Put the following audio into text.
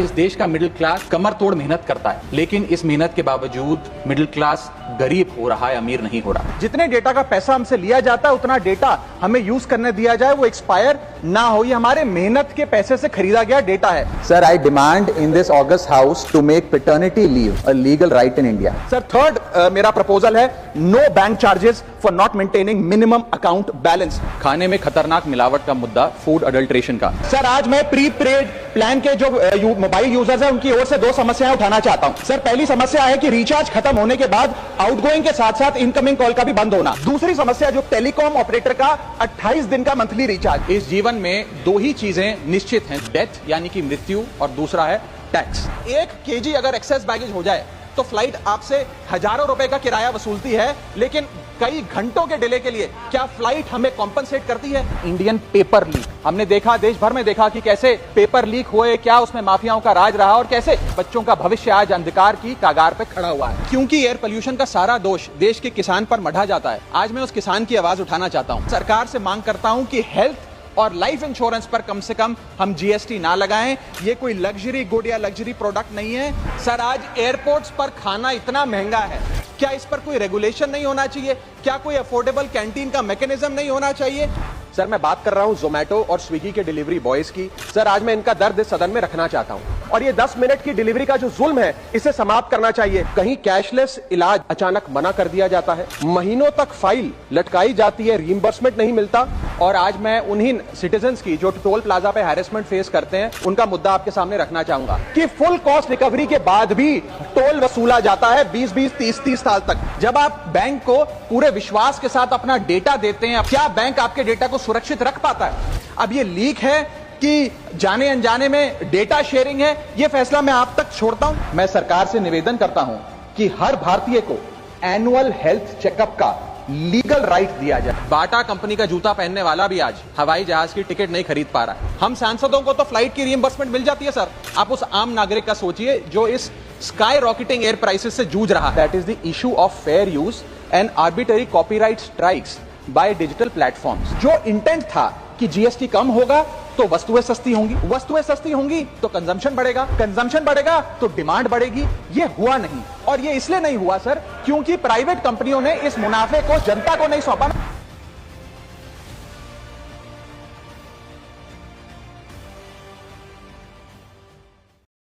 इस देश का मिडिल क्लास कमर तोड़ मेहनत करता है, लेकिन इस मेहनत के बावजूद मिडिल क्लास गरीब हो रहा है, अमीर नहीं हो रहा। जितने डेटा का पैसा हमसे लिया जाता है उतना डेटा हमें यूज करने दिया जाए, वो एक्सपायर ना हो। ये हमारे मेहनत के पैसे से खरीदा गया डेटा है। Sir, I demand in this August House to make paternity leave a legal right in India. Sir third मेरा प्रपोजल है no bank charges for not maintaining minimum account balance. खाने में खतरनाक मिलावट का मुद्दा, फूड अडल्ट्रेशन का। सर आज मैं प्री पेड प्लान के जो मोबाइल यूजर्स हैं उनकी ओर से दो समस्याएं उठाना चाहता हूं। सर पहली समस्या है कि रिचार्ज खत्म होने के बाद आउटगोइंग के साथ साथ इनकमिंग कॉल का भी बंद होना। दूसरी समस्या जो टेलीकॉम ऑपरेटर का 28 दिन का मंथली रिचार्ज। इस जीवन में दो ही चीजें निश्चित हैं, डेथ यानी कि मृत्यु, और दूसरा है टैक्स। 1 केजी अगर एक्सेस बैगेज हो जाए तो फ्लाइट आपसे हजारों रुपए का किराया वसूलती है, लेकिन कई घंटों के डिले के लिए क्या फ्लाइट हमें कॉम्पनसेट करती है? इंडियन पेपर लीक हमने देखा, देश भर में देखा कि कैसे पेपर लीक हुए, क्या उसमें माफियाओं का राज रहा और कैसे बच्चों का भविष्य आज अंधकार की कागार पे खड़ा हुआ है। क्योंकि एयर पोल्यूशन का सारा दोष देश के किसान पर मढ़ा जाता है, आज मैं उस किसान की आवाज उठाना चाहता हूं। सरकार से मांग करता हूं कि हेल्थ और लाइफ इंश्योरेंस पर कम से कम हम जीएसटी ना लगाएं। ये कोई लग्जरी गुड या लग्जरी प्रोडक्ट नहीं है। सर आज एयरपोर्ट्स पर खाना इतना महंगा है, क्या इस पर कोई रेगुलेशन नहीं होना चाहिए? क्या कोई अफोर्डेबल कैंटीन का मैकेनिज्म नहीं होना चाहिए? सर मैं बात कर रहा हूं जोमेटो और स्विगी के डिलीवरी बॉयज की। सर आज मैं इनका दर्द इस सदन में रखना चाहता हूं, और ये 10 मिनट की डिलीवरी का जो जुल्म है इसे समाप्त करना चाहिए। कहीं कैशलेस इलाज अचानक मना कर दिया जाता है, महीनों तक फाइल लटकाई जाती है, रीइंबर्समेंट नहीं मिलता। और आज मैं उन्हीं सिटीजन्स की जो टोल प्लाजा पे हैरेसमेंट फेस करते हैं उनका मुद्दा आपके सामने रखना चाहूंगा कि फुल कॉस्ट रिकवरी के बाद भी टोल वसूला जाता है 20-20, 30-30 साल तक। जब आप बैंक को पूरे विश्वास के साथ अपना डेटा देते हैं, क्या बैंक आपके डेटा को सुरक्षित रख पाता है? अब ये लीक है कि जाने अनजाने में डेटा शेयरिंग है, ये फैसला मैं आप तक छोड़ता हूं। मैं सरकार से निवेदन करता हूं कि हर भारतीय को एनुअल हेल्थ चेकअप का लीगल राइट दिया जाए। बाटा कंपनी का जूता पहनने वाला भी आज हवाई जहाज की टिकट नहीं खरीद पा रहा है। हम सांसदों को तो फ्लाइट की रीइंबर्समेंट मिल जाती है सर, आप उस आम नागरिक का सोचिए जो इस स्काई रॉकेटिंग एयर प्राइसेस से जूझ रहा है। That is the issue of fair use and arbitrary copyright strikes by digital platforms. जो इंटेंट था कि जीएसटी कम होगा तो वस्तुएं सस्ती होंगी, वस्तुएं सस्ती होंगी तो कंजम्पशन बढ़ेगा, कंजम्पशन बढ़ेगा तो डिमांड बढ़ेगी। ये हुआ नहीं, और ये इसलिए नहीं हुआ सर क्योंकि प्राइवेट कंपनियों ने इस मुनाफे को जनता को नहीं सौंपा।